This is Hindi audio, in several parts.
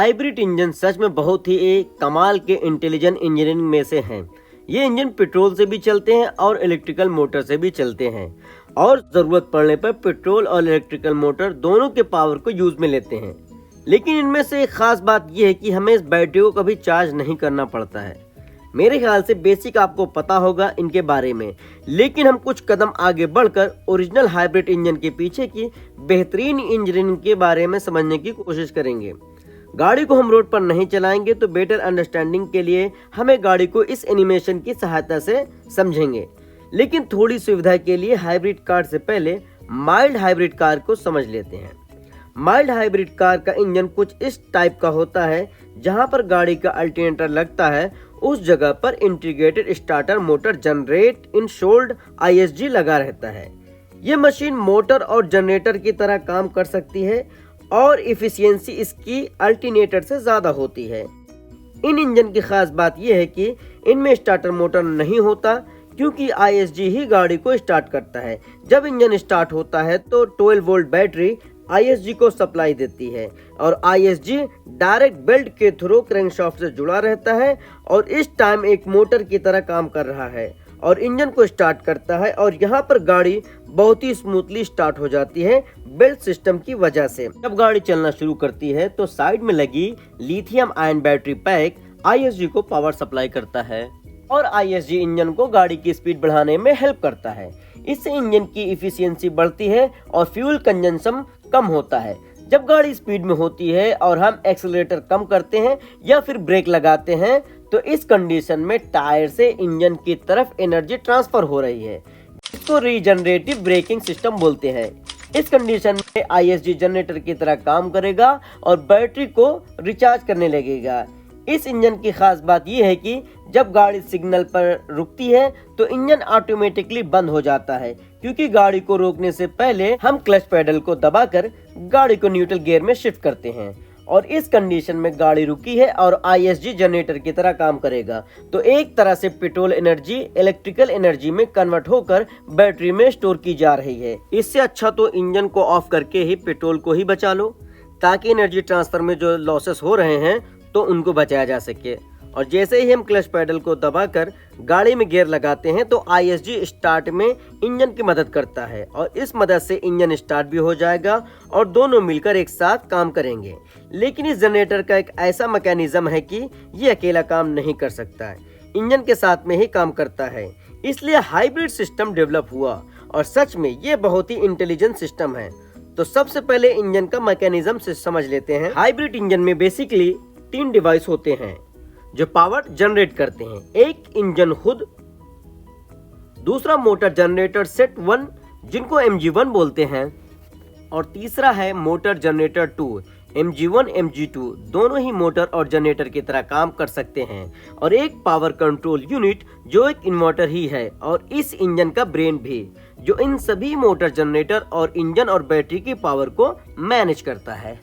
हाइब्रिड इंजन सच में बहुत ही एक कमाल के इंटेलिजेंट इंजीनियरिंग में से हैं। ये इंजन पेट्रोल से भी चलते हैं और इलेक्ट्रिकल मोटर से भी चलते हैं और ज़रूरत पड़ने पर पेट्रोल और इलेक्ट्रिकल मोटर दोनों के पावर को यूज में लेते हैं। लेकिन इनमें से एक खास बात यह है कि हमें इस बैटरी को कभी चार्ज नहीं करना पड़ता है। मेरे ख्याल से बेसिक आपको पता होगा इनके बारे में, लेकिन हम कुछ कदम आगे बढ़कर ओरिजिनल हाइब्रिड इंजन के पीछे की बेहतरीन इंजीनियरिंग के बारे में समझने की कोशिश करेंगे। गाड़ी को हम रोड पर नहीं चलाएंगे तो बेटर अंडरस्टैंडिंग के लिए हमें गाड़ी को इस एनिमेशन की सहायता से समझेंगे। लेकिन थोड़ी सुविधा के लिए हाइब्रिड कार से पहले माइल्ड हाइब्रिड कार को समझ लेते हैं। माइल्ड हाइब्रिड कार का इंजन कुछ इस टाइप का होता है, जहां पर गाड़ी का अल्टरनेटर लगता है उस जगह पर integrated starter motor generate in should ISG लगा रहता है। ये मशीन मोटर और जनरेटर की तरह काम कर सकती है और इफिशियंसी इसकी अल्टरनेटर से ज़्यादा होती है। इन इंजन की खास बात यह है कि इनमें स्टार्टर मोटर नहीं होता, क्योंकि ISG ही गाड़ी को स्टार्ट करता है। जब इंजन स्टार्ट होता है तो 12 वोल्ट बैटरी ISG को सप्लाई देती है और ISG डायरेक्ट बेल्ट के थ्रू क्रैंकशाफ्ट से जुड़ा रहता है और इस टाइम एक मोटर की तरह काम कर रहा है और इंजन को स्टार्ट करता है। और यहाँ पर गाड़ी बहुत ही स्मूथली स्टार्ट हो जाती है बेल्ट सिस्टम की वजह से। जब गाड़ी चलना शुरू करती है तो साइड में लगी lithium ion battery pack ISG को पावर सप्लाई करता है और ISG इंजन को गाड़ी की स्पीड बढ़ाने में हेल्प करता है। इससे इंजन की इफिशियंसी बढ़ती है और फ्यूल कंजम्पशन कम होता है। जब गाड़ी स्पीड में होती है और हम एक्सीलरेटर कम करते हैं या फिर ब्रेक लगाते हैं तो इस कंडीशन में टायर से इंजन की तरफ एनर्जी ट्रांसफर हो रही है। इसको रीजनरेटिव ब्रेकिंग सिस्टम बोलते हैं। इस कंडीशन में ISG जनरेटर की तरह काम करेगा और बैटरी को रिचार्ज करने लगेगा। इस इंजन की खास बात यह है कि जब गाड़ी सिग्नल पर रुकती है तो इंजन ऑटोमेटिकली बंद हो जाता है, क्योंकि गाड़ी को रोकने से पहले हम क्लच पेडल को दबाकर गाड़ी को न्यूट्रल गियर में शिफ्ट करते हैं और इस कंडीशन में गाड़ी रुकी है और ISG जनरेटर की तरह काम करेगा। तो एक तरह से पेट्रोल एनर्जी इलेक्ट्रिकल एनर्जी में कन्वर्ट होकर बैटरी में स्टोर की जा रही है। इससे अच्छा तो इंजन को ऑफ करके ही पेट्रोल को ही बचा लो, ताकि एनर्जी ट्रांसफर में जो लॉसेस हो रहे हैं तो उनको बचाया जा सके। और जैसे ही हम क्लच पेडल को दबाकर गाड़ी में गियर लगाते हैं तो ISG स्टार्ट में इंजन की मदद करता है और इस मदद से इंजन स्टार्ट भी हो जाएगा और दोनों मिलकर एक साथ काम करेंगे। लेकिन इस जनरेटर का एक ऐसा मैकेनिज्म है कि ये अकेला काम नहीं कर सकता है, इंजन के साथ में ही काम करता है। इसलिए हाइब्रिड सिस्टम डेवलप हुआ और सच में ये बहुत ही इंटेलिजेंट सिस्टम है। तो सबसे पहले इंजन का मैकेनिज्म से समझ लेते हैं। हाइब्रिड इंजन में बेसिकली 3 डिवाइस होते हैं जो पावर जनरेट करते हैं। एक इंजन खुद, दूसरा मोटर जनरेटर सेट 1 जिनको MG1 बोलते हैं और तीसरा है मोटर जनरेटर 2 MG1 MG2। दोनों ही मोटर और जनरेटर की तरह काम कर सकते हैं और एक पावर कंट्रोल यूनिट जो एक इन्वर्टर ही है और इस इंजन का ब्रेन भी, जो इन सभी मोटर जनरेटर और इंजन और बैटरी की पावर को मैनेज करता है।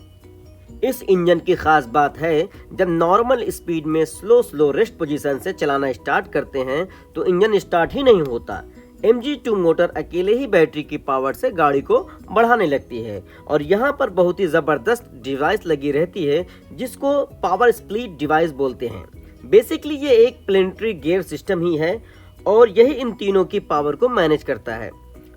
इस इंजन की खास बात है, जब नॉर्मल स्पीड में स्लो रेस्ट पोजीशन से चलाना स्टार्ट करते हैं तो इंजन स्टार्ट ही नहीं होता। MG2 मोटर अकेले ही बैटरी की पावर से गाड़ी को बढ़ाने लगती है और यहाँ पर बहुत ही ज़बरदस्त डिवाइस लगी रहती है जिसको पावर स्प्लिट डिवाइस बोलते हैं। बेसिकली ये एक प्लेनेटरी गियर सिस्टम ही है और यही इन तीनों की पावर को मैनेज करता है।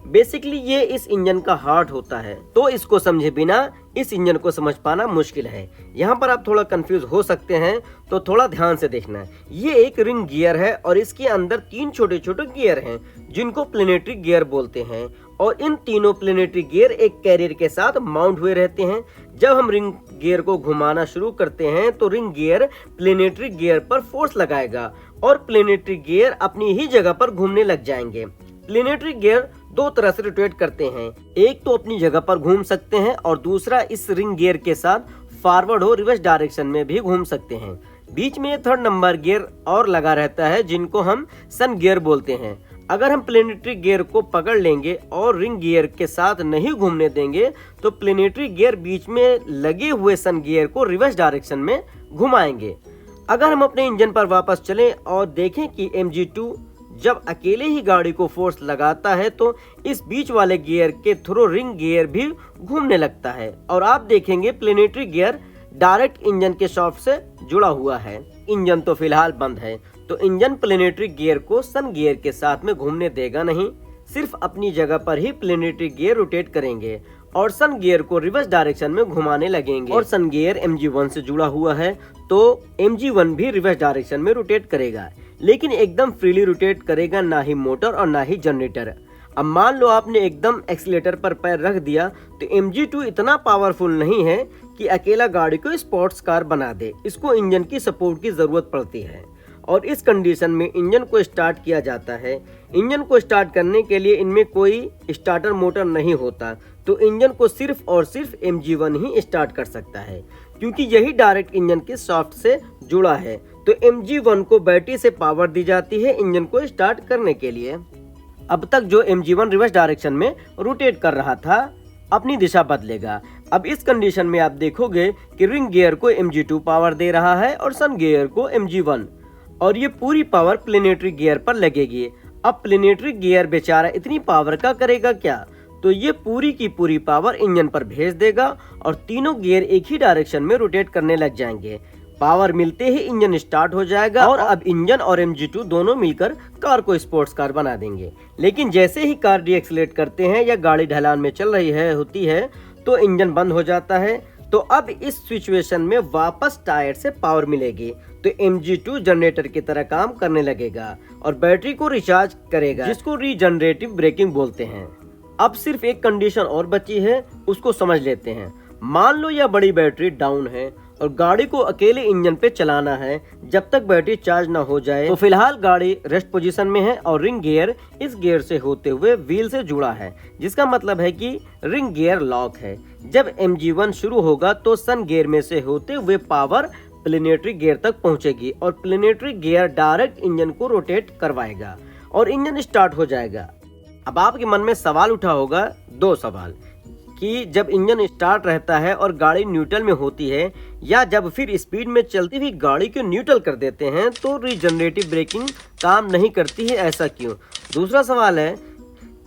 बेसिकली ये इस इंजन का हार्ट होता है, तो इसको समझे बिना इस इंजन को समझ पाना मुश्किल है। यहाँ पर आप थोड़ा कंफ्यूज हो सकते हैं, तो थोड़ा ध्यान से देखना है। ये एक रिंग गियर है और इसके अंदर 3 छोटे छोटे गियर हैं जिनको प्लेनेटरी गियर बोलते हैं और इन तीनों प्लेनेटरी गियर एक कैरियर के साथ माउंट हुए रहते हैं। जब हम रिंग गियर को घुमाना शुरू करते हैं तो रिंग गियर प्लेनेटरी गियर पर फोर्स लगाएगा और प्लेनेटरी गियर अपनी ही जगह पर घूमने लग जाएंगे। प्लेनेटरी गियर 2 तरह से रोटेट करते हैं, एक तो अपनी जगह पर घूम सकते हैं और दूसरा इस रिंग गियर के साथ फॉरवर्ड और रिवर्स डायरेक्शन में भी घूम सकते हैं। बीच में 3rd नंबर गियर और लगा रहता है जिनको हम सन गियर बोलते हैं। अगर हम प्लेनेटरी गियर को पकड़ लेंगे और रिंग गियर के साथ नहीं घूमने देंगे तो प्लेनेटरी गियर बीच में लगे हुए सन गियर को रिवर्स डायरेक्शन में घुमाएंगे। अगर हम अपने इंजन पर वापस चलें और देखें कि MG2 जब अकेले ही गाड़ी को फोर्स लगाता है तो इस बीच वाले गियर के थ्रू रिंग गियर भी घूमने लगता है और आप देखेंगे प्लेनेटरी गियर डायरेक्ट इंजन के शाफ्ट से जुड़ा हुआ है। इंजन तो फिलहाल बंद है, तो इंजन प्लेनेटरी गियर को सन गियर के साथ में घूमने देगा नहीं, सिर्फ अपनी जगह पर ही प्लेनेटरी गियर रोटेट करेंगे और सन गियर को रिवर्स डायरेक्शन में घुमाने लगेंगे। और सन गियर MG1 से जुड़ा हुआ है, तो MG1 भी रिवर्स डायरेक्शन में रोटेट करेगा, लेकिन एकदम फ्रीली रोटेट करेगा, ना ही मोटर और ना ही जनरेटर। अब मान लो आपने एकदम एक्सीलेटर पर पैर रख दिया, तो MG2 इतना पावरफुल नहीं है कि अकेला गाड़ी को स्पोर्ट्स कार बना दे। इसको इंजन की सपोर्ट की जरूरत पड़ती है और इस कंडीशन में इंजन को स्टार्ट किया जाता है। इंजन को स्टार्ट करने के लिए इनमें कोई स्टार्टर मोटर नहीं होता, तो इंजन को सिर्फ और सिर्फ MG1 ही स्टार्ट कर सकता है, क्योंकि यही डायरेक्ट इंजन के शाफ्ट से जुड़ा है। तो MG1 को बैटरी से पावर दी जाती है इंजन को स्टार्ट करने के लिए। अब तक जो MG1 रिवर्स डायरेक्शन में रोटेट कर रहा था, अपनी दिशा बदलेगा। अब इस कंडीशन में आप देखोगे कि रिंग गियर को MG2 पावर दे रहा है और सन गियर को MG1, और ये पूरी पावर प्लेनेटरी गियर पर लगेगी। अब प्लेनेटरी गियर बेचारा इतनी पावर का करेगा क्या, तो ये पूरी की पूरी पावर इंजन पर भेज देगा और तीनों गियर एक ही डायरेक्शन में रोटेट करने लग जाएंगे। पावर मिलते ही इंजन स्टार्ट हो जाएगा और अब इंजन और MG2 दोनों मिलकर कार को स्पोर्ट्स कार बना देंगे। लेकिन जैसे ही कार डीएक्सेलेरेट करते हैं या गाड़ी ढलान में चल रही होती है, तो इंजन बंद हो जाता है। तो अब इस सिचुएशन में वापस टायर से पावर मिलेगी, तो MG2 जनरेटर की तरह काम करने लगेगा और बैटरी को रिचार्ज करेगा, जिसको रीजनरेटिव ब्रेकिंग बोलते हैं। अब सिर्फ एक कंडीशन और बची है, उसको समझ लेते हैं। मान लो यह बड़ी बैटरी डाउन है और गाड़ी को अकेले इंजन पे चलाना है जब तक बैटरी चार्ज ना हो जाए। तो फिलहाल गाड़ी रेस्ट पोजीशन में है और रिंग गियर इस गियर से होते हुए व्हील से जुड़ा है, जिसका मतलब है कि रिंग गियर लॉक है। जब MG1 शुरू होगा तो सन गियर में से होते हुए पावर प्लेनेटरी गियर तक पहुंचेगी और प्लेनेटरी गियर डायरेक्ट इंजन को रोटेट करवाएगा और इंजन स्टार्ट हो जाएगा। अब आपके मन में सवाल उठा होगा, दो सवाल, कि जब इंजन स्टार्ट रहता है और गाड़ी न्यूट्रल में होती है, या जब फिर स्पीड में चलती हुई गाड़ी को न्यूट्रल कर देते हैं तो रीजनरेटिव ब्रेकिंग काम नहीं करती है, ऐसा क्यों? दूसरा सवाल है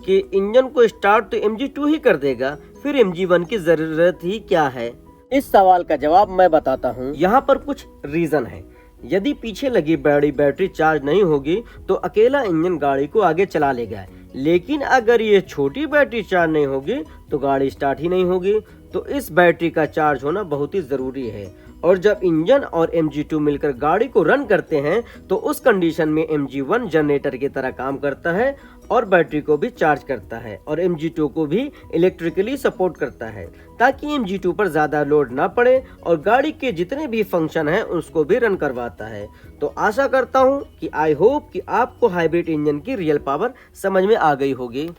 कि इंजन को स्टार्ट तो MG2 ही कर देगा, फिर MG1 की जरूरत ही क्या है? इस सवाल का जवाब मैं बताता हूँ। यहाँ पर कुछ रीजन है। यदि पीछे लगी बड़ी बैटरी चार्ज नहीं होगी तो अकेला इंजन गाड़ी को आगे चला लेगा, लेकिन अगर ये छोटी बैटरी चार्ज नहीं होगी तो गाड़ी स्टार्ट ही नहीं होगी। तो इस बैटरी का चार्ज होना बहुत ही जरूरी है। और जब इंजन और MG2 मिलकर गाड़ी को रन करते हैं तो उस कंडीशन में MG1 जनरेटर की तरह काम करता है और बैटरी को भी चार्ज करता है और MG2 को भी इलेक्ट्रिकली सपोर्ट करता है, ताकि MG2 पर ज्यादा लोड ना पड़े और गाड़ी के जितने भी फंक्शन हैं उसको भी रन करवाता है। तो आशा करता हूँ कि आई होप कि आपको हाइब्रिड इंजन की रियल पावर समझ में आ गई होगी।